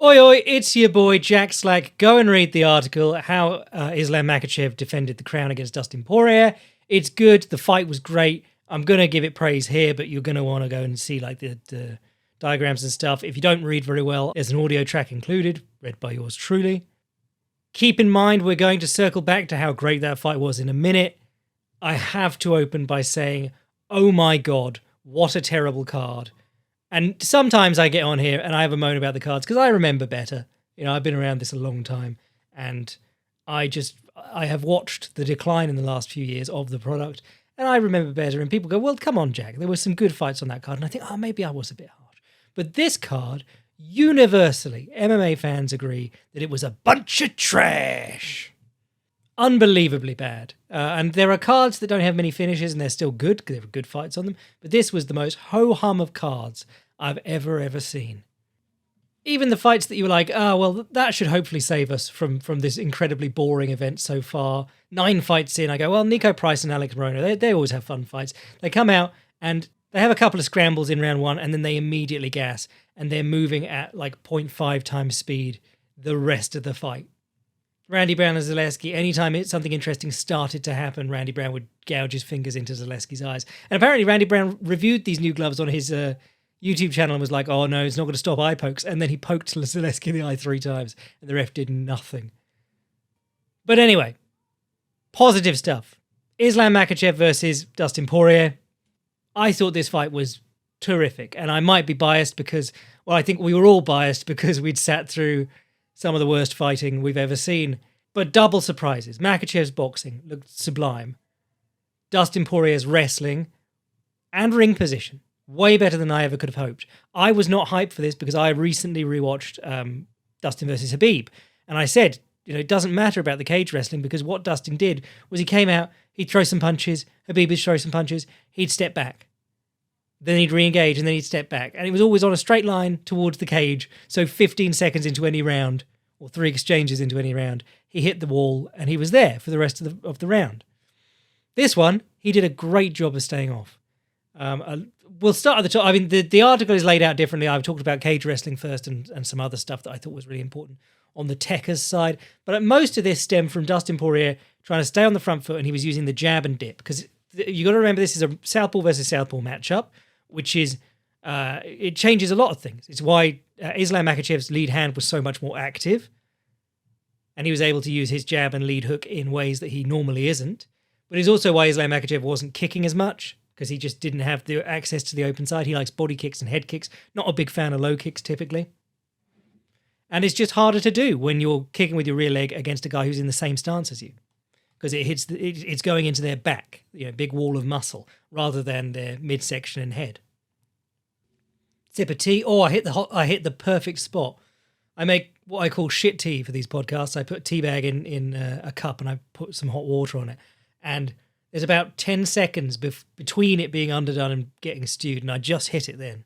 Oi, oi, it's your boy Jack Slack. Go and read the article, how Islam Makhachev defended the crown against Dustin Poirier. It's good. The fight was great. I'm going to give it praise here, but you're going to want to go and see like the diagrams and stuff. If you don't read very well, there's an audio track included, read by yours truly. Keep in mind, we're going to circle back to how great that fight was in a minute. I have to open by saying, oh my God, what a terrible card. And sometimes I get on here and I have a moan about the cards because I remember better. You know, I've been around this a long time and I have watched the decline in the last few years of the product and I remember better. And people go, well, come on, Jack. There were some good fights on that card. And I think, oh, maybe I was a bit harsh. But this card, universally, MMA fans agree that it was a bunch of trash. Unbelievably bad. And there are cards that don't have many finishes and they're still good because there were good fights on them. But this was the most ho-hum of cards I've ever seen. Even the fights that you were like, oh, well, that should hopefully save us from this incredibly boring event so far. 9 fights in, I go, well, Nico Price and Alex Morono, they always have fun fights. They come out and they have a couple of scrambles in round 1 and then they immediately gas and they're moving at like 0.5 times speed the rest of the fight. Randy Brown and Zaleski, anytime something interesting started to happen, Randy Brown would gouge his fingers into Zaleski's eyes. And apparently Randy Brown reviewed these new gloves on his YouTube channel and was like, oh no, it's not going to stop eye pokes. And then he poked Zaleski in the eye 3 times and the ref did nothing. But anyway, positive stuff. Islam Makhachev versus Dustin Poirier. I thought this fight was terrific. And I might be biased because, well, I think we were all biased because we'd sat through some of the worst fighting we've ever seen. But double surprises. Makhachev's boxing looked sublime. Dustin Poirier's wrestling and ring position, way better than I ever could have hoped. I was not hyped for this because I recently rewatched Dustin versus Khabib. And I said, you know, it doesn't matter about the cage wrestling because what Dustin did was he came out, he'd throw some punches, Khabib would throw some punches, he'd step back. Then he'd re-engage and then he'd step back. And it was always on a straight line towards the cage. So 15 seconds into any round, or 3 exchanges into any round, he hit the wall and he was there for the rest of the round. This one, he did a great job of staying off. We'll start at the top. I mean, the article is laid out differently. I've talked about cage wrestling first and some other stuff that I thought was really important on the Tekka's side. But most of this stemmed from Dustin Poirier trying to stay on the front foot and he was using the jab and dip. Because you got to remember this is a southpaw versus southpaw matchup, which is, it changes a lot of things. It's why Islam Makhachev's lead hand was so much more active. And he was able to use his jab and lead hook in ways that he normally isn't. But it's also why Islam Makhachev wasn't kicking as much, because he just didn't have the access to the open side. He likes body kicks and head kicks. Not a big fan of low kicks typically. And it's just harder to do when you're kicking with your rear leg against a guy who's in the same stance as you. Because it's going into their back, you know, big wall of muscle, rather than their midsection and head. Sip of tea. Oh, I hit the perfect spot. I make what I call shit tea for these podcasts. I put a tea bag in a cup and I put some hot water on it. And there's about 10 seconds between it being underdone and getting stewed, and I just hit it then.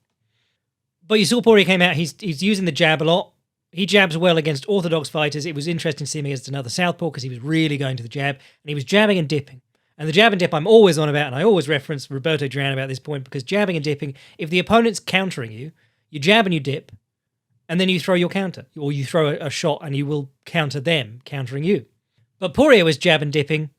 But you saw Poirier came out. He's using the jab a lot. He jabs well against orthodox fighters. It was interesting to see him against another southpaw because he was really going to the jab, and he was jabbing and dipping. And the jab and dip I'm always on about, and I always reference Roberto Duran about this point, because jabbing and dipping, if the opponent's countering you, you jab and you dip, and then you throw your counter, or you throw a shot and you will counter them, countering you. But Poirier was jab and dipping,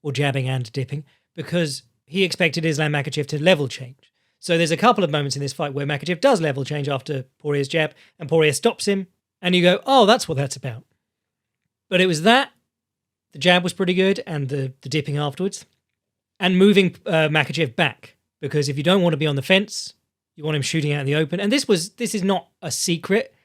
or jabbing and dipping, because he expected Islam Makhachev to level change. So there's a couple of moments in this fight where Makhachev does level change after Poirier's jab, and Poirier stops him, and you go, oh, that's what that's about. But it was that, the jab was pretty good, and the dipping afterwards, and moving Makhachev back, because if you don't want to be on the fence, you want him shooting out in the open. And this is not a secret.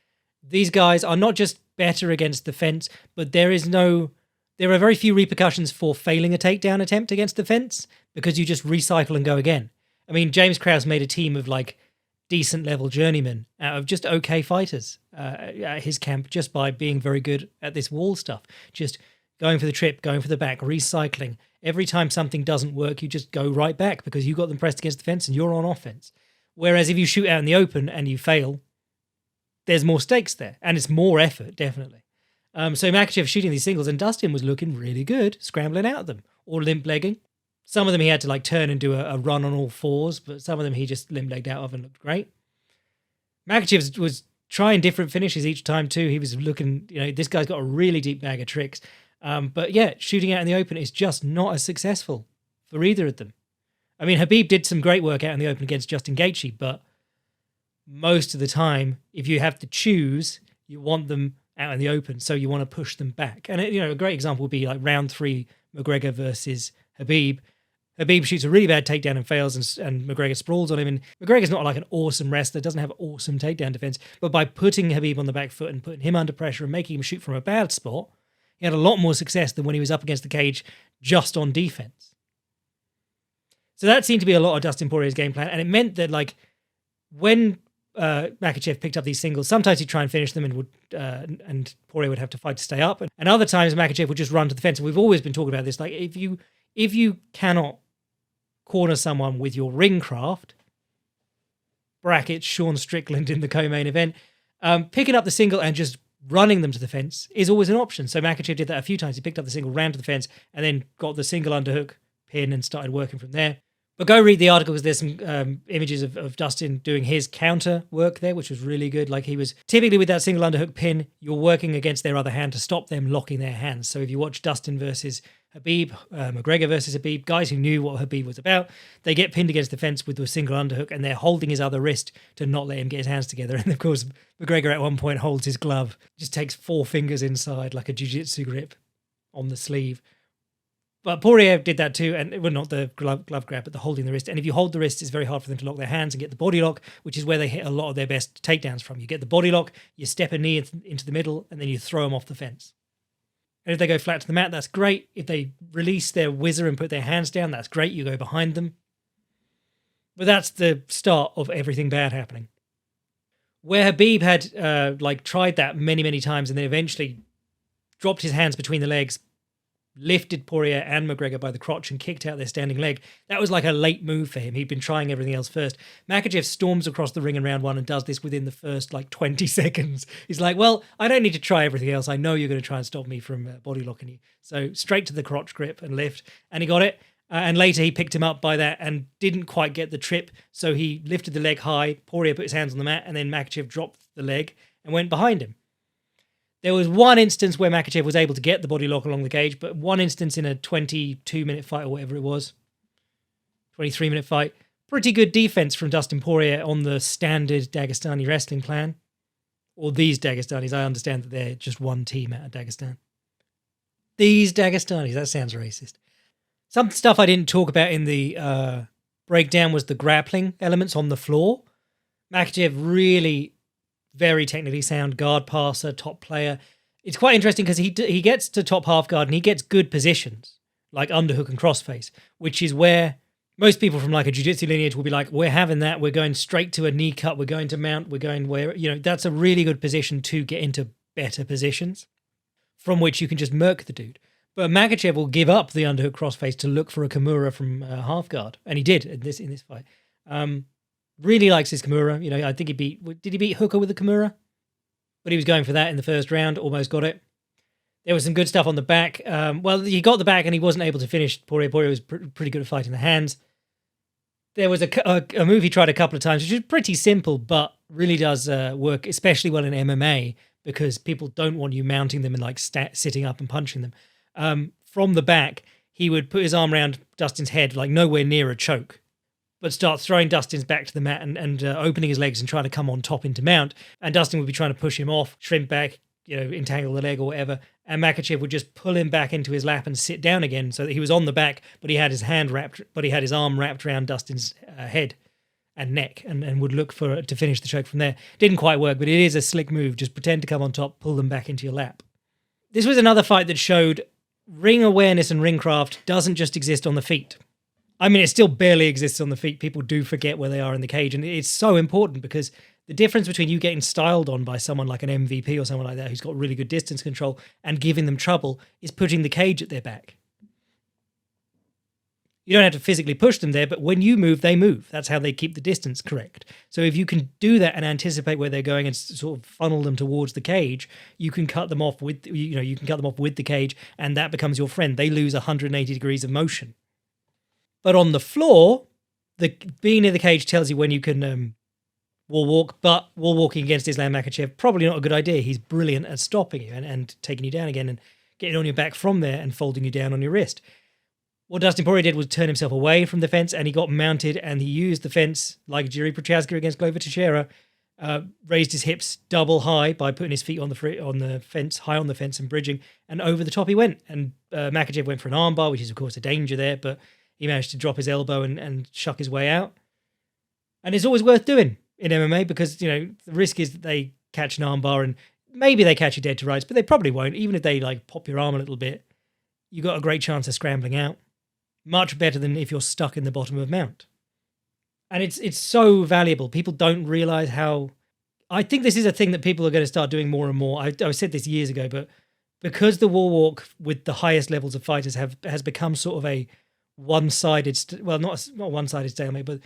These guys are not just better against the fence, but there are very few repercussions for failing a takedown attempt against the fence, because you just recycle and go again. I mean, James Krause made a team of like decent level journeymen out of just okay fighters at his camp, just by being very good at this wall stuff. Just going for the trip, going for the back, recycling. Every time something doesn't work, you just go right back because you got them pressed against the fence and you're on offense. Whereas if you shoot out in the open and you fail, there's more stakes there, and it's more effort, definitely. So Makhachev shooting these singles, and Dustin was looking really good, scrambling out of them, or limp-legging. Some of them he had to like turn and do a run on all fours, but some of them he just limp-legged out of and looked great. Makhachev was trying different finishes each time too. He was looking, this guy's got a really deep bag of tricks. But yeah, shooting out in the open is just not as successful for either of them. I mean, Khabib did some great work out in the open against Justin Gaethje, but most of the time, if you have to choose, you want them out in the open, so you want to push them back. And a great example would be like round 3, McGregor versus Khabib. Khabib shoots a really bad takedown and fails, and McGregor sprawls on him. And McGregor's not like an awesome wrestler, doesn't have awesome takedown defense, but by putting Khabib on the back foot and putting him under pressure and making him shoot from a bad spot, he had a lot more success than when he was up against the cage just on defense. So that seemed to be a lot of Dustin Poirier's game plan, and it meant that like when Mackhachev picked up these singles, sometimes he'd try and finish them and Poirier would have to fight to stay up, and other times Mackhachev would just run to the fence. And we've always been talking about this, like if you cannot corner someone with your ring craft, brackets Sean Strickland in the co-main event, picking up the single and just running them to the fence is always an option. So Mackhachev did that a few times. He picked up the single, ran to the fence, and then got the single underhook pin and started working from there. But go read the article because there's some images of Dustin doing his counter work there, which was really good. Like he was typically with that single underhook pin, you're working against their other hand to stop them locking their hands. So if you watch Dustin versus Khabib, McGregor versus Khabib, guys who knew what Khabib was about, they get pinned against the fence with a single underhook and they're holding his other wrist to not let him get his hands together. And of course, McGregor at one point holds his glove, just takes 4 fingers inside like a jiu-jitsu grip on the sleeve. But Poirier did that too, and well, not the glove grab, but the holding the wrist. And if you hold the wrist, it's very hard for them to lock their hands and get the body lock, which is where they hit a lot of their best takedowns from. You get the body lock, you step a knee into the middle, and then you throw them off the fence. And if they go flat to the mat, that's great. If they release their whizzer and put their hands down, that's great. You go behind them. But that's the start of everything bad happening. Where Khabib had tried that many, many times and then eventually dropped his hands between the legs, lifted Poirier and McGregor by the crotch and kicked out their standing leg. That was like a late move for him. He'd been trying everything else first. Mackhachev storms across the ring in round 1 and does this within the first 20 seconds. He's like, well, I don't need to try everything else. I know you're going to try and stop me from body locking you. So straight to the crotch grip and lift. And he got it. And later he picked him up by that and didn't quite get the trip. So he lifted the leg high. Poirier put his hands on the mat and then Mackhachev dropped the leg and went behind him. There was one instance where Mackhachev was able to get the body lock along the cage, but one instance in a 22-minute fight or whatever it was, 23-minute fight. Pretty good defense from Dustin Poirier on the standard Dagestani wrestling plan. Or these Dagestanis. I understand that they're just one team out of Dagestan. These Dagestanis, that sounds racist. Some stuff I didn't talk about in the breakdown was the grappling elements on the floor. Mackhachev really very technically sound guard passer, top player. It's quite interesting because he gets to top half guard and he gets good positions like underhook and crossface, which is where most people from like a jiu-jitsu lineage will be like, we're having that, we're going straight to a knee cut, we're going to mount, we're going where, that's a really good position to get into better positions from which you can just murk the dude. But Mackhachev will give up the underhook crossface to look for a Kimura from half guard, and he did in this fight. Really likes his Kimura. I think did he beat Hooker with the Kimura? But he was going for that in the first round, almost got it. There was some good stuff on the back. He got the back and he wasn't able to finish Poirier. Poirier was pretty good at fighting the hands. There was a move he tried a couple of times, which is pretty simple, but really does work, especially well in MMA, because people don't want you mounting them and sitting up and punching them. From the back, he would put his arm around Dustin's head, nowhere near a choke, but start throwing Dustin's back to the mat and opening his legs and trying to come on top into mount. And Dustin would be trying to push him off, shrimp back, entangle the leg or whatever. And Mackhachev would just pull him back into his lap and sit down again so that he was on the back, but he had his arm wrapped around Dustin's head and neck and would look to finish the choke from there. Didn't quite work, but it is a slick move. Just pretend to come on top, pull them back into your lap. This was another fight that showed ring awareness and ring craft doesn't just exist on the feet. I mean, it still barely exists on the feet. People do forget where they are in the cage. And it's so important because the difference between you getting styled on by someone like an MVP or someone like that who's got really good distance control and giving them trouble is putting the cage at their back. You don't have to physically push them there, but when you move, they move. That's how they keep the distance correct. So if you can do that and anticipate where they're going and sort of funnel them towards the cage, you can cut them off with the cage, and that becomes your friend. They lose 180 degrees of motion. But on the floor, being near the cage tells you when you can wall walk, but wall walking against Islam Makhachev, probably not a good idea. He's brilliant at stopping you and taking you down again and getting on your back from there and folding you down on your wrist. What Dustin Poirier did was turn himself away from the fence, and he got mounted, and he used the fence like Jiri Prochazka against Glover Teixeira, raised his hips double high by putting his feet on the fence, high on the fence and bridging, and over the top he went. And Makhachev went for an armbar, which is of course a danger there, but he managed to drop his elbow and shuck his way out. And it's always worth doing in MMA because, the risk is that they catch an armbar and maybe they catch you dead to rights, but they probably won't. Even if they like pop your arm a little bit, you got a great chance of scrambling out. Much better than if you're stuck in the bottom of mount. And it's so valuable. People don't realize how... I think this is a thing that people are going to start doing more and more. I said this years ago, but because the wall walk with the highest levels of fighters has become sort of a one-sided... Well, not one-sided stalemate, but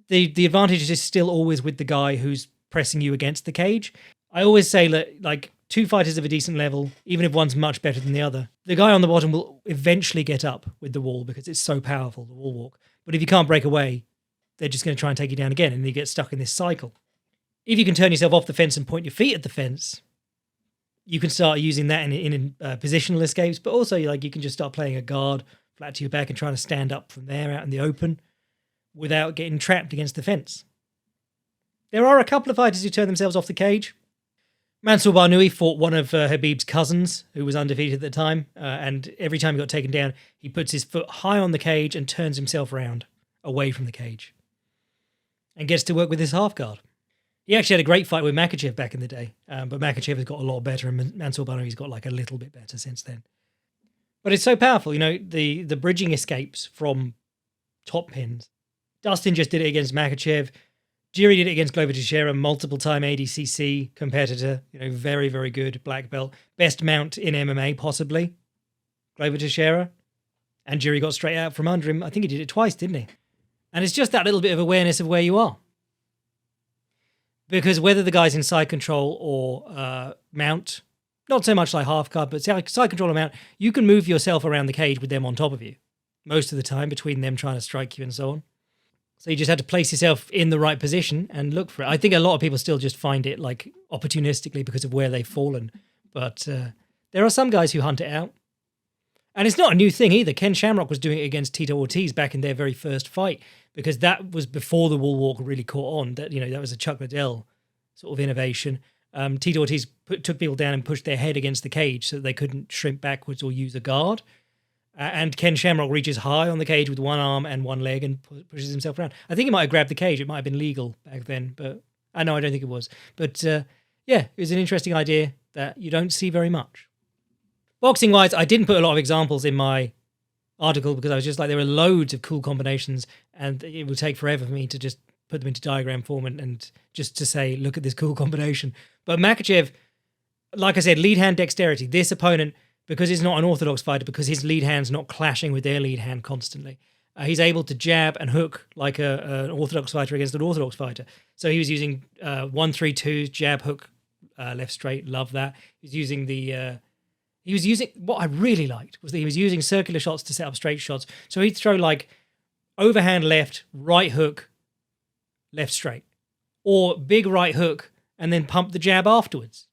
the advantage is still always with the guy who's pressing you against the cage. I always say that, like, two fighters of a decent level, even if one's much better than the other, the guy on the bottom will eventually get up with the wall because it's so powerful, the wall walk. But if you can't break away, they're just going to try and take you down again, and you get stuck in this cycle. If you can turn yourself off the fence and point your feet at the fence, you can start using that in positional escapes, but also you can just start playing a guard flat to your back and trying to stand up from there out in the open without getting trapped against the fence. There are a couple of fighters who turn themselves off the cage. Mansour Barnaoui fought one of Habib's cousins, who was undefeated at the time, and every time he got taken down, he puts his foot high on the cage and turns himself around, away from the cage, and gets to work with his half guard. He actually had a great fight with Mackhachev back in the day, but Mackhachev has got a lot better, and Mansour Barnaoui's got like a little bit better since then. But it's so powerful, the bridging escapes from top pins. Dustin just did it against Mackhachev. Jiri did it against Glover Teixeira, multiple-time ADCC competitor, very, very good black belt. Best mount in MMA, possibly, Glover Teixeira. And Jiri got straight out from under him. I think he did it twice, didn't he? And it's just that little bit of awareness of where you are. Because whether the guy's in side control or mount, not so much like half guard, but side control or mount, you can move yourself around the cage with them on top of you. Most of the time, between them trying to strike you and so on. So you just had to place yourself in the right position and look for it. I think a lot of people still just find it like opportunistically because of where they've fallen. But there are some guys who hunt it out. And it's not a new thing either. Ken Shamrock was doing it against Tito Ortiz back in their very first fight because that was before the wall walk really caught on. That was a Chuck Liddell sort of innovation. Tito Ortiz took people down and pushed their head against the cage so that they couldn't shrimp backwards or use a guard. And Ken Shamrock reaches high on the cage with one arm and one leg and pushes himself around. I think he might have grabbed the cage. It might have been legal back then, but I don't think it was. But it was an interesting idea that you don't see very much. Boxing-wise, I didn't put a lot of examples in my article because I was just like, there are loads of cool combinations and it would take forever for me to just put them into diagram form and just to say, look at this cool combination. But Mackhachev, like I said, lead hand dexterity. This opponent, because he's not an orthodox fighter, because his lead hand's not clashing with their lead hand constantly, he's able to jab and hook like an orthodox fighter against an orthodox fighter. So he was using 1-3-2 jab, hook, left straight. Love that. He was using what I really liked was that he was using circular shots to set up straight shots. So he'd throw like overhand left, right hook, left straight, or big right hook and then pump the jab afterwards.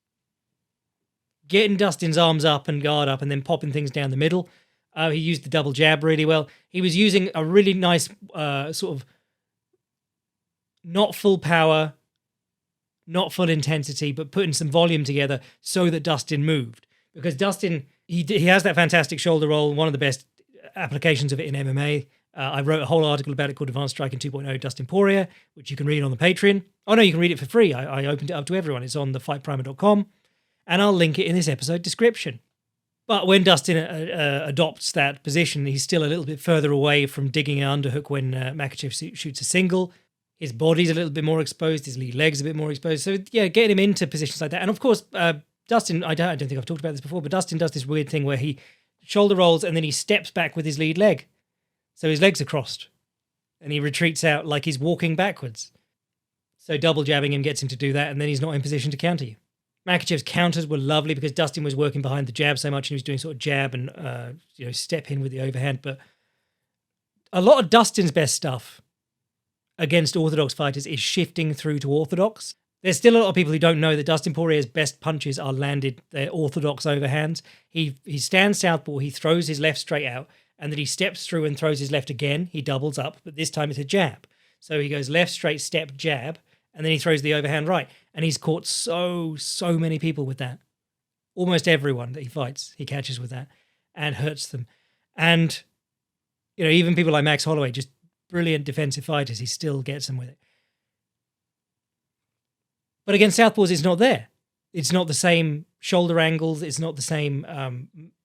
Getting Dustin's arms up and guard up and then popping things down the middle. He used the double jab really well. He was using a really nice sort of not full power, not full intensity, but putting some volume together so that Dustin moved. Because Dustin, he has that fantastic shoulder roll, one of the best applications of it in MMA. I wrote a whole article about it called Advanced Striking 2.0 Dustin Poirier, which you can read on the Patreon. Oh no, you can read it for free. I opened it up to everyone. It's on thefightprimer.com. And I'll link it in this episode description. But when Dustin adopts that position, he's still a little bit further away from digging an underhook when Mackhachev shoots a single. His body's a little bit more exposed. His lead leg's a bit more exposed. So yeah, getting him into positions like that. And of course, Dustin, I don't think I've talked about this before, but Dustin does this weird thing where he shoulder rolls and then he steps back with his lead leg. So his legs are crossed. And he retreats out like he's walking backwards. So double jabbing him gets him to do that, and then he's not in position to counter you. Makhachev's counters were lovely because Dustin was working behind the jab so much and he was doing sort of jab and step in with the overhand. But a lot of Dustin's best stuff against orthodox fighters is shifting through to orthodox. There's still a lot of people who don't know that Dustin Poirier's best punches are landed, they're orthodox overhands. He stands southpaw, he throws his left straight out, and then he steps through and throws his left again. He doubles up, but this time it's a jab. So he goes left straight, step, jab, and then he throws the overhand right. And he's caught so many people with that. Almost everyone that he fights, he catches with that and hurts them. And, even people like Max Holloway, just brilliant defensive fighters, he still gets them with it. But against southpaws, it's not there. It's not the same shoulder angles. It's not the same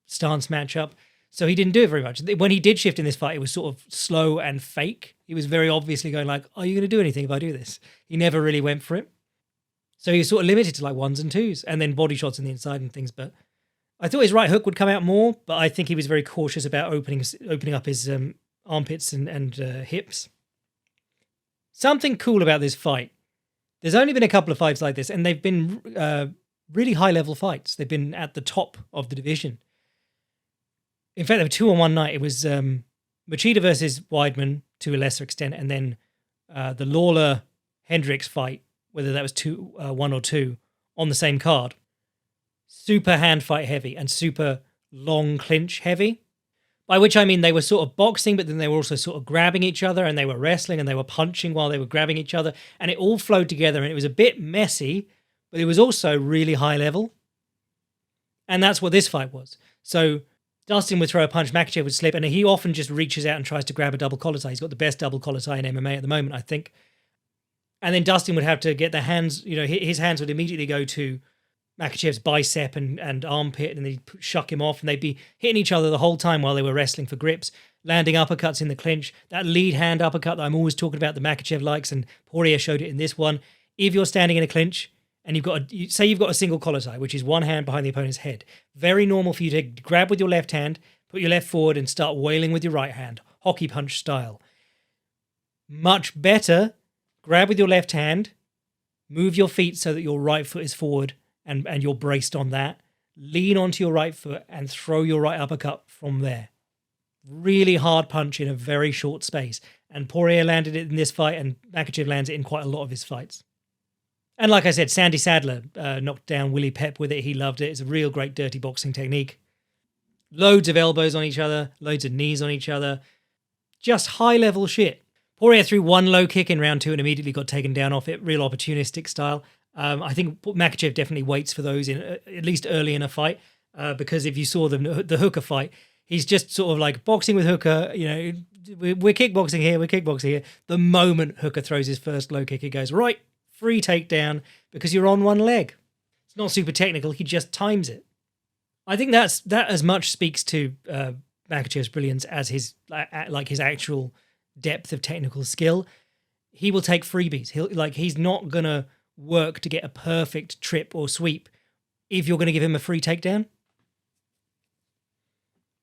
stance matchup. So he didn't do it very much. When he did shift in this fight, it was sort of slow and fake. He was very obviously going like, are you going to do anything if I do this? He never really went for it. So he was sort of limited to like ones and twos and then body shots on the inside and things. But I thought his right hook would come out more, but I think he was very cautious about opening up his armpits and hips. Something cool about this fight. There's only been a couple of fights like this, and they've been really high-level fights. They've been at the top of the division. In fact, there were two on one night. It was Machida versus Weidman to a lesser extent, and then the Lawler-Hendricks fight, whether that was 1 or 2, on the same card. Super hand fight heavy and super long clinch heavy. By which I mean they were sort of boxing, but then they were also sort of grabbing each other, and they were wrestling, and they were punching while they were grabbing each other, and it all flowed together, and it was a bit messy, but it was also really high level. And that's what this fight was. So Dustin would throw a punch, Mackhachev would slip, and he often just reaches out and tries to grab a double collar tie. He's got the best double collar tie in MMA at the moment, I think. And then Dustin would have to get the hands, his hands would immediately go to Makhachev's bicep and armpit, and they'd shuck him off, and they'd be hitting each other the whole time while they were wrestling for grips, landing uppercuts in the clinch. That lead hand uppercut that I'm always talking about that Makhachev likes, and Poirier showed it in this one. If you're standing in a clinch and you've got a single collar tie, which is one hand behind the opponent's head, very normal for you to grab with your left hand, put your left forward, and start wailing with your right hand, hockey punch style. Much better, grab with your left hand, move your feet so that your right foot is forward, and you're braced on that. Lean onto your right foot and throw your right uppercut from there. Really hard punch in a very short space. And Poirier landed it in this fight, and Makhachev lands it in quite a lot of his fights. And like I said, Sandy Sadler knocked down Willie Pep with it. He loved it. It's a real great dirty boxing technique. Loads of elbows on each other, loads of knees on each other. Just high-level shit. Poirier threw one low kick in round 2 and immediately got taken down off it. Real opportunistic style. I think Mackhachev definitely waits for those in at least early in a fight, because if you saw the Hooker fight, he's just sort of like boxing with Hooker. We're kickboxing here, we're kickboxing here. The moment Hooker throws his first low kick, he goes, right, free takedown, because you're on one leg. It's not super technical, he just times it. I think that as much speaks to Makhachev's brilliance as his actual depth of technical skill. He will take freebies. He's not gonna work to get a perfect trip or sweep if you're going to give him a free takedown.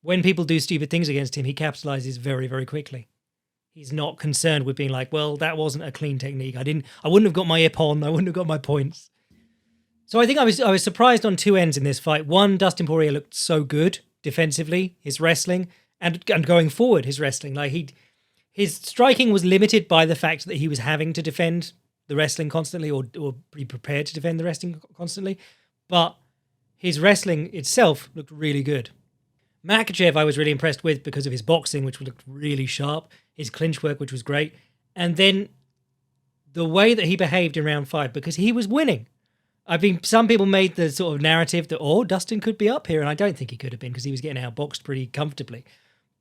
When people do stupid things against him, he capitalizes very, very quickly. He's not concerned with being like, well, that wasn't a clean technique. I wouldn't have got my ippon. I wouldn't have got my points. So I think I was surprised on two ends in this fight. One, Dustin Poirier looked so good defensively, his wrestling, and going forward, his wrestling. His striking was limited by the fact that he was having to defend the wrestling constantly, or be prepared to defend the wrestling constantly. But his wrestling itself looked really good. Makhachev I was really impressed with because of his boxing, which looked really sharp, his clinch work, which was great, and then the way that he behaved in round 5, because he was winning. Some people made the sort of narrative that, Dustin could be up here, and I don't think he could have been because he was getting outboxed pretty comfortably.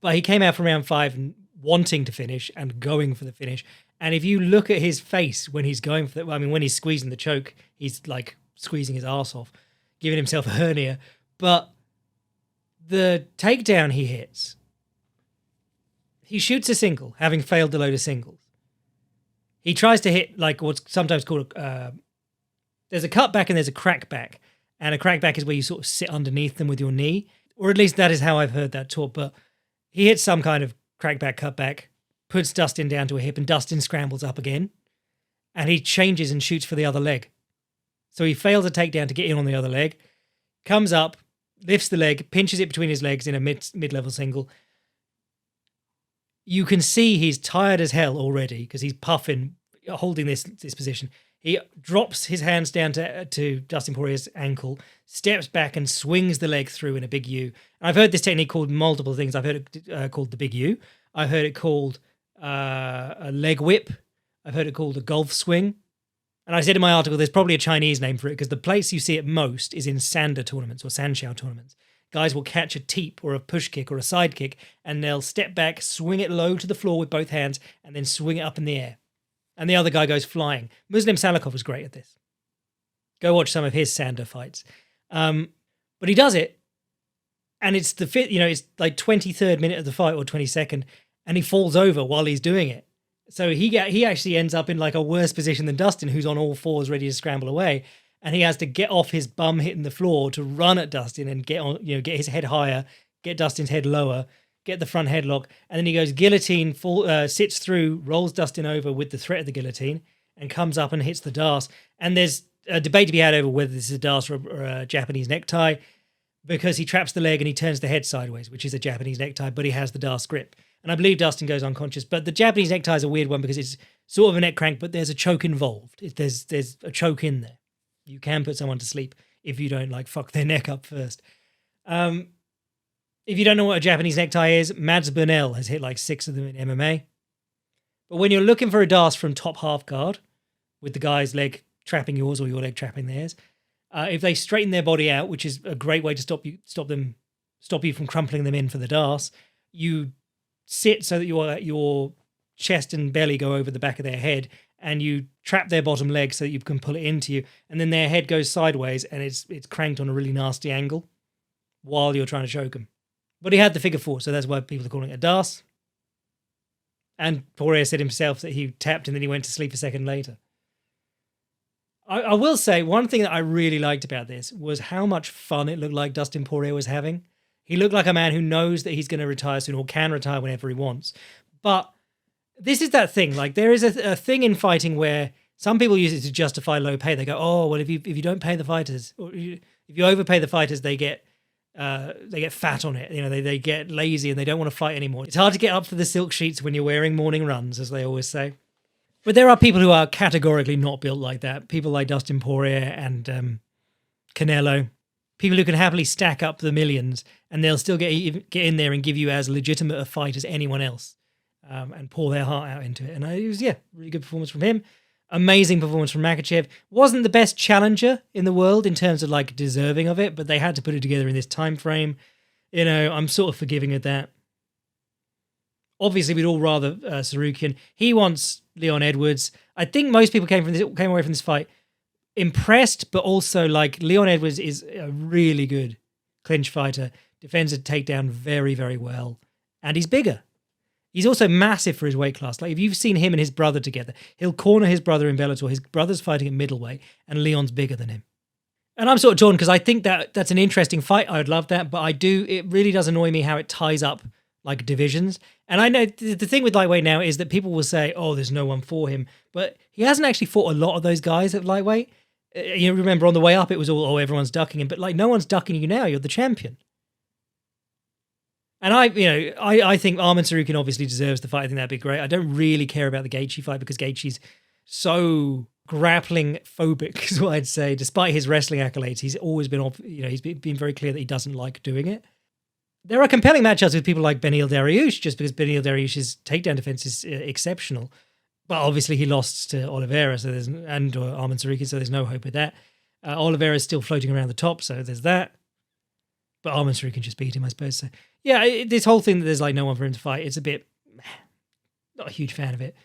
But he came out from round 5 and wanting to finish and going for the finish. And if you look at his face when he's going for when he's squeezing the choke, he's like squeezing his arse off, giving himself a hernia. But the takedown he hits, he shoots a single, having failed the load of singles. He tries to hit like what's sometimes called there's a cutback and there's a crackback. And a crackback is where you sort of sit underneath them with your knee, or at least that is how I've heard that taught. But he hits some kind of crackback, cutback, puts Dustin down to a hip, and Dustin scrambles up again, and he changes and shoots for the other leg. So he fails a takedown to get in on the other leg, comes up, lifts the leg, pinches it between his legs in a mid-level single, You can see he's tired as hell already because he's puffing, holding this position. He drops his hands down to Dustin Poirier's ankle, steps back and swings the leg through in a big U. And I've heard this technique called multiple things. I've heard it called the big U. I've heard it called a leg whip. I've heard it called a golf swing. And I said in my article, there's probably a Chinese name for it because the place you see it most is in sander tournaments or sanxiao tournaments. Guys will catch a teep or a push kick or a side kick and they'll step back, swing it low to the floor with both hands and then swing it up in the air. And the other guy goes flying. Muslim Salikov was great at this. Go watch some of his sander fights. But he does it and it's it's like 23rd minute of the fight or 22nd and he falls over while he's doing it. So he actually ends up in like a worse position than Dustin, who's on all fours ready to scramble away. And he has to get off his bum hitting the floor to run at Dustin and get his head higher, get Dustin's head lower, get the front headlock. And then he goes guillotine, sits through, rolls Dustin over with the threat of the guillotine and comes up and hits the Das. And there's a debate to be had over whether this is a Das or a Japanese necktie because he traps the leg and he turns the head sideways, which is a Japanese necktie, but he has the Das grip. And I believe Dustin goes unconscious. But the Japanese necktie is a weird one because it's sort of a neck crank, but there's a choke involved. There's a choke in there. You can put someone to sleep if you don't like fuck their neck up first. If you don't know what a Japanese necktie is, Mads Burnell has hit like 6 of them in MMA. But when you're looking for a Das from top half guard, with the guy's leg trapping yours or your leg trapping theirs, if they straighten their body out, which is a great way to stop you from crumpling them in for the Das, you sit so that your chest and belly go over the back of their head and you trap their bottom leg so that you can pull it into you, and then their head goes sideways and it's cranked on a really nasty angle while you're trying to choke them. But he had the figure 4, so that's why people are calling it a Das. And Poirier said himself that he tapped and then he went to sleep a second later. I will say one thing that I really liked about this was how much fun it looked like Dustin Poirier was having. He looked like a man who knows that he's going to retire soon or can retire whenever he wants. But this is that thing. Like there is a thing in fighting where some people use it to justify low pay. They go, oh, well, if you don't pay the fighters, or if you overpay the fighters, they get fat on it. They get lazy and they don't want to fight anymore. It's hard to get up for the silk sheets when you're wearing morning runs, as they always say. But there are people who are categorically not built like that. People like Dustin Poirier and Canelo. People who can happily stack up the millions and they'll still get in there and give you as legitimate a fight as anyone else and pour their heart out into it. And it was, really good performance from him. Amazing performance from Mackhachev. Wasn't the best challenger in the world in terms of like deserving of it, but they had to put it together in this time frame. I'm sort of forgiving of that. Obviously, we'd all rather Sarukian. He wants Leon Edwards. I think most people came away from this fight impressed, but also like Leon Edwards is a really good clinch fighter, defends a takedown very, very well, and he's bigger. He's also massive for his weight class. Like if you've seen him and his brother together, he'll corner his brother in Bellator. His brother's fighting at middleweight, and Leon's bigger than him. And I'm sort of torn because I think that's an interesting fight. I would love that, but it really does annoy me how it ties up like divisions. And I know the thing with lightweight now is that people will say, oh, there's no one for him, but he hasn't actually fought a lot of those guys at lightweight. You remember on the way up, it was all, oh, everyone's ducking him, but like no one's ducking you now. You're the champion. And I think Arman Tsarukyan obviously deserves the fight. I think that'd be great. I don't really care about the Gaethje fight because Gaethje's so grappling phobic, is what I'd say. Despite his wrestling accolades, he's always been, he's been very clear that he doesn't like doing it. There are compelling matchups with people like Beneil Dariush, just because Beneil Dariush's takedown defense is exceptional. But obviously he lost to Oliveira, or Arman Tsarukyan, so there's no hope with that. Oliveira's still floating around the top, so there's that. But Arman Tsarukyan just beat him, I suppose. So yeah, this whole thing that there's like no one for him to fight, it's a bit, not a huge fan of it.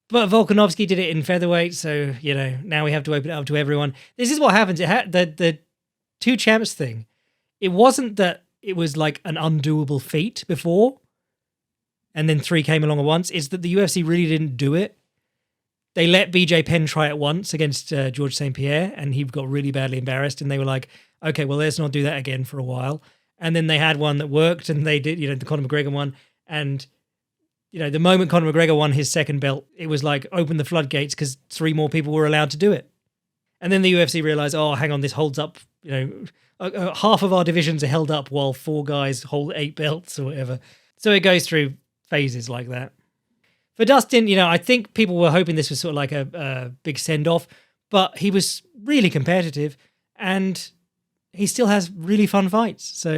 But Volkanovski did it in featherweight, so now we have to open it up to everyone. This is what happens. The two champs thing. It wasn't that it was like an undoable feat before, and then 3 came along at once. It's that the UFC really didn't do it. They let BJ Penn try it once against George St. Pierre, and he got really badly embarrassed, and they were like, okay, well, let's not do that again for a while. And then they had one that worked, and they did, the Conor McGregor one. And, the moment Conor McGregor won his second belt, it was like, open the floodgates because 3 more people were allowed to do it. And then the UFC realized, oh, hang on, this holds up, half of our divisions are held up while 4 guys hold 8 belts or whatever. So it goes through phases like that. For Dustin, I think people were hoping this was sort of like a big send-off, but he was really competitive and he still has really fun fights. So,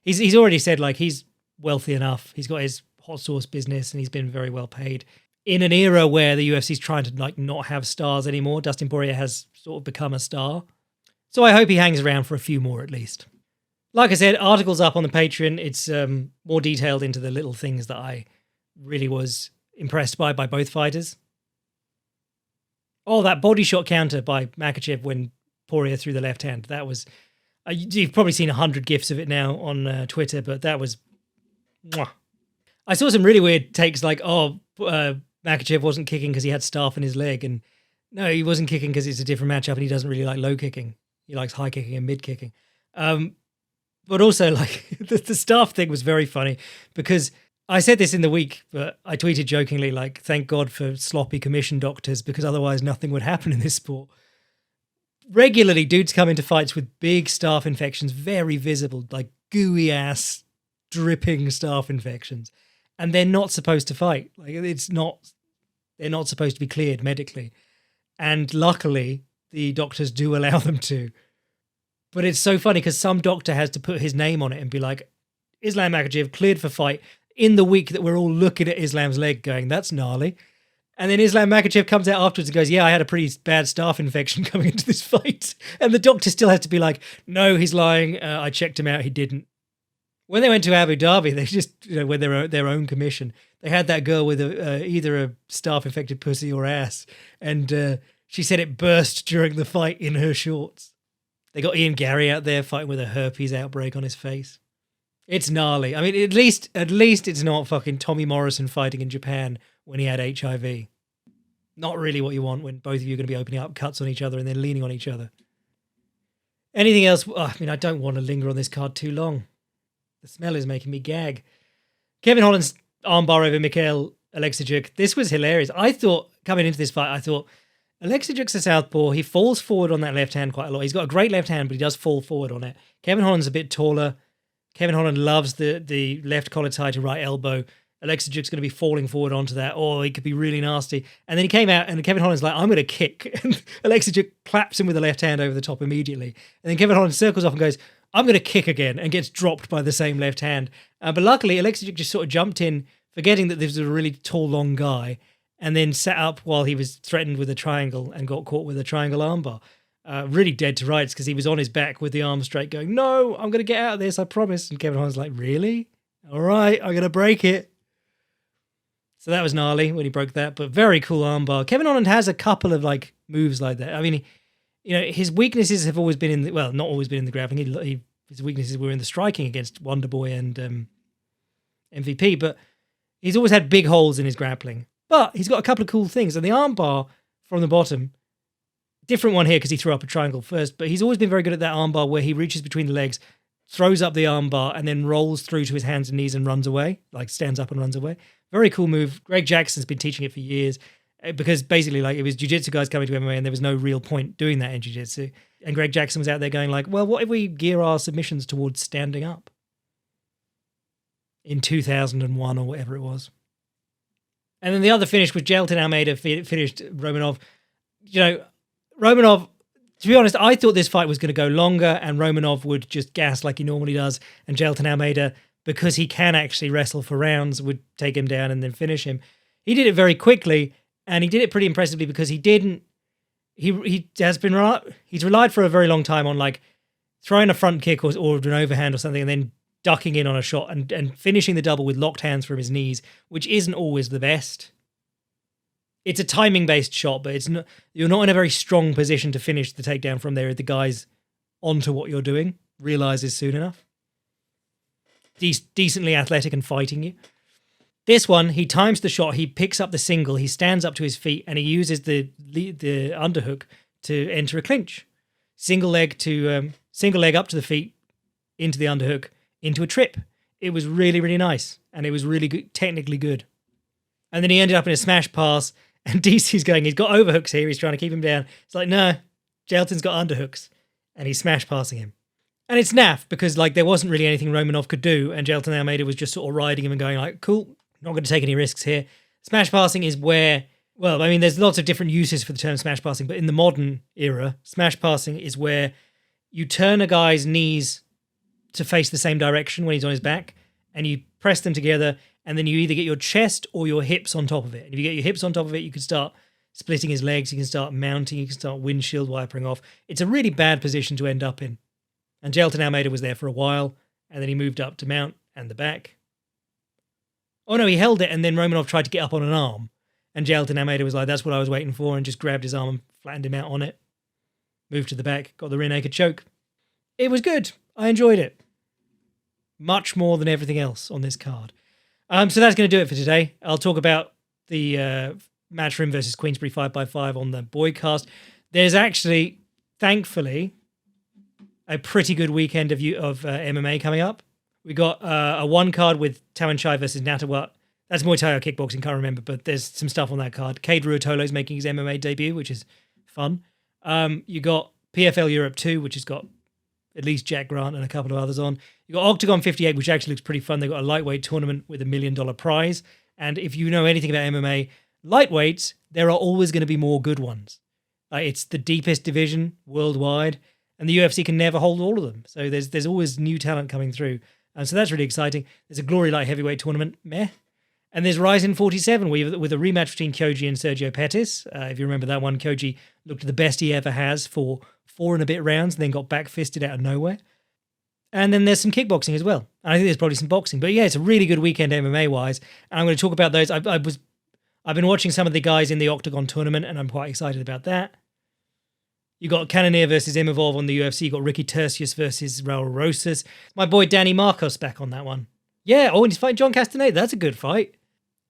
he's already said like he's wealthy enough. He's got his hot sauce business and he's been very well paid. In an era where the UFC is trying to like not have stars anymore, Dustin Poirier has sort of become a star. So I hope he hangs around for a few more at least. Like I said, articles up on the Patreon. It's more detailed into the little things that I really was impressed by both fighters. Oh, that body shot counter by Mackhachev when Poirier threw the left hand. That was, you've probably seen 100 GIFs of it now on Twitter, but that was, mwah. I saw some really weird takes like, Mackhachev wasn't kicking because he had staff in his leg. And no, he wasn't kicking because it's a different matchup and he doesn't really like low kicking. He likes high kicking and mid kicking. But also like the staff thing was very funny because I said this in the week, but I tweeted jokingly, like, thank God for sloppy commission doctors because otherwise nothing would happen in this sport. Regularly, dudes come into fights with big staph infections, very visible, like gooey ass, dripping staph infections. And they're not supposed to fight. Like, they're not supposed to be cleared medically. And luckily, the doctors do allow them to. But it's so funny because some doctor has to put his name on it and be like, Islam Mackhachev cleared for fight in the week that we're all looking at Islam's leg going, that's gnarly. And then Islam Mackhachev comes out afterwards and goes, yeah, I had a pretty bad staph infection coming into this fight. And the doctor still has to be like, no, he's lying. I checked him out. He didn't. When they went to Abu Dhabi, they just, with their own commission, they had that girl with either a staph-infected pussy or ass. And she said it burst during the fight in her shorts. They got Ian Gary out there fighting with a herpes outbreak on his face. It's gnarly. I mean, at least it's not fucking Tommy Morrison fighting in Japan when he had HIV. Not really what you want when both of you are going to be opening up cuts on each other and then leaning on each other. Anything else? I don't want to linger on this card too long. The smell is making me gag. Kevin Holland's armbar over Mikhail Alexijuk. This was hilarious. I thought, coming into this fight, Alexichuk's a southpaw. He falls forward on that left hand quite a lot. He's got a great left hand, but he does fall forward on it. Kevin Holland's a bit taller. Kevin Holland loves the left collar tie to right elbow. Alexichuk's going to be falling forward onto that. Oh, he could be really nasty. And then he came out and Kevin Holland's like, I'm going to kick. And Alexichuk claps him with the left hand over the top immediately. And then Kevin Holland circles off and goes, I'm going to kick again, and gets dropped by the same left hand. But luckily, Alexichuk just sort of jumped in, forgetting that this was a really tall, long guy, and then sat up while he was threatened with a triangle and got caught with a triangle armbar. Really dead to rights because he was on his back with the arm straight going, no, I'm going to get out of this, I promise. And Kevin Holland's like, really? All right, I'm going to break it. So that was gnarly when he broke that, but very cool armbar. Kevin Holland has a couple of like moves like that. I mean, his weaknesses have always been not always been in the grappling. His weaknesses were in the striking against Wonderboy and MVP, but he's always had big holes in his grappling. But he's got a couple of cool things. And the armbar from the bottom, different one here because he threw up a triangle first, but he's always been very good at that armbar where he reaches between the legs, throws up the armbar, and then rolls through to his hands and knees and runs away, like stands up and runs away. Very cool move. Greg Jackson's been teaching it for years because basically like it was jiu-jitsu guys coming to MMA and there was no real point doing that in jiu-jitsu. And Greg Jackson was out there going like, well, what if we gear our submissions towards standing up? In 2001 or whatever it was. And then the other finish was Jailton Almeida finished Romanov. Romanov, to be honest, I thought this fight was going to go longer and Romanov would just gas like he normally does. And Jailton Almeida, because he can actually wrestle for rounds, would take him down and then finish him. He did it very quickly and he did it pretty impressively because he's relied for a very long time on like throwing a front kick or an overhand or something and then ducking in on a shot and finishing the double with locked hands from his knees, which isn't always the best. It's a timing-based shot, but you're not in a very strong position to finish the takedown from there if the guy's onto what you're doing, realizes soon enough. Decently athletic and fighting you. This one, he times the shot, he picks up the single, he stands up to his feet, and he uses the underhook to enter a clinch. Single leg up to the feet, into the underhook, into a trip. It was really, really nice, and it was really good, technically good. And then he ended up in a smash pass, and DC's going, he's got overhooks here, he's trying to keep him down. It's like, no, Jailton's got underhooks, and he's smash passing him. And it's naff, because like there wasn't really anything Romanov could do, and Jailton Almeida was just sort of riding him and going like, cool, Not going to take any risks here. Smash passing is where, well, I mean, there's lots of different uses for the term smash passing, but in the modern era, smash passing is where you turn a guy's knees to face the same direction when he's on his back, and you press them together, and then you either get your chest or your hips on top of it. And if you get your hips on top of it, you can start splitting his legs, you can start mounting, you can start windshield wipering off. It's a really bad position to end up in. And Jailton Almeida was there for a while, and then he moved up to mount and the back. Oh no, he held it, and then Romanov tried to get up on an arm. And Jailton Almeida was like, that's what I was waiting for, and just grabbed his arm and flattened him out on it. Moved to the back, got the rear naked choke. It was good. I enjoyed it. Much more than everything else on this card. So that's going to do it for today. I'll talk about the Matchroom versus Queensberry 5x5 on the Boydcast. There's actually, thankfully, a pretty good weekend of MMA coming up. We got a one card with Tawanchai versus Natawat. That's Muay Thai or kickboxing, can't remember, but there's some stuff on that card. Cade Ruotolo's making his MMA debut, which is fun. You got PFL Europe 2, which has got at least Jack Grant and a couple of others on. You got Octagon 58, which actually looks pretty fun. They've got a lightweight tournament with $1 million prize. And if you know anything about MMA, lightweights, there are always going to be more good ones. It's the deepest division worldwide, and the UFC can never hold all of them. So there's always new talent coming through. And so that's really exciting. There's a Glory Light heavyweight tournament, meh. And there's Ryzen 47 with a rematch between Kyoji and Sergio Pettis. If you remember that one, Kyoji looked the best he ever has for 4 and a bit rounds, and then got back-fisted out of nowhere. And then there's some kickboxing as well. And I think there's probably some boxing. But yeah, it's a really good weekend MMA-wise. And I'm going to talk about those. I've been watching some of the guys in the Octagon tournament, and I'm quite excited about that. You got Cannonier versus Imavov on the UFC. You got Ricky Tercius versus Raul Rosas. My boy Danny Marcos back on that one. Yeah, and he's fighting John Castaneda. That's a good fight.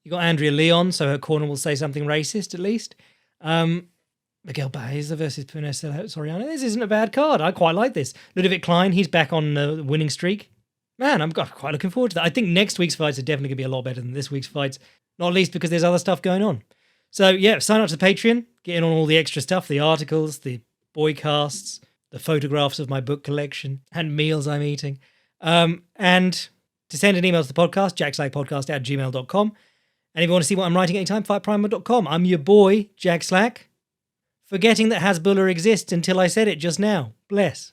You got Andrea Leon, so her corner will say something racist at least. Miguel Baeza versus Punes Soriano. This isn't a bad card. I quite like this. Ludovic Klein, he's back on the winning streak. Man, I'm quite looking forward to that. I think next week's fights are definitely going to be a lot better than this week's fights, not least because there's other stuff going on. So yeah, sign up to the Patreon, get in on all the extra stuff, the articles, the boycasts, the photographs of my book collection, and meals I'm eating. And to send an email to the podcast, jackslackpodcast@gmail.com. And if you want to see what I'm writing anytime, fightprimer.com. I'm your boy, Jack Slack. Forgetting that Hasbulla exists until I said it just now. Bless.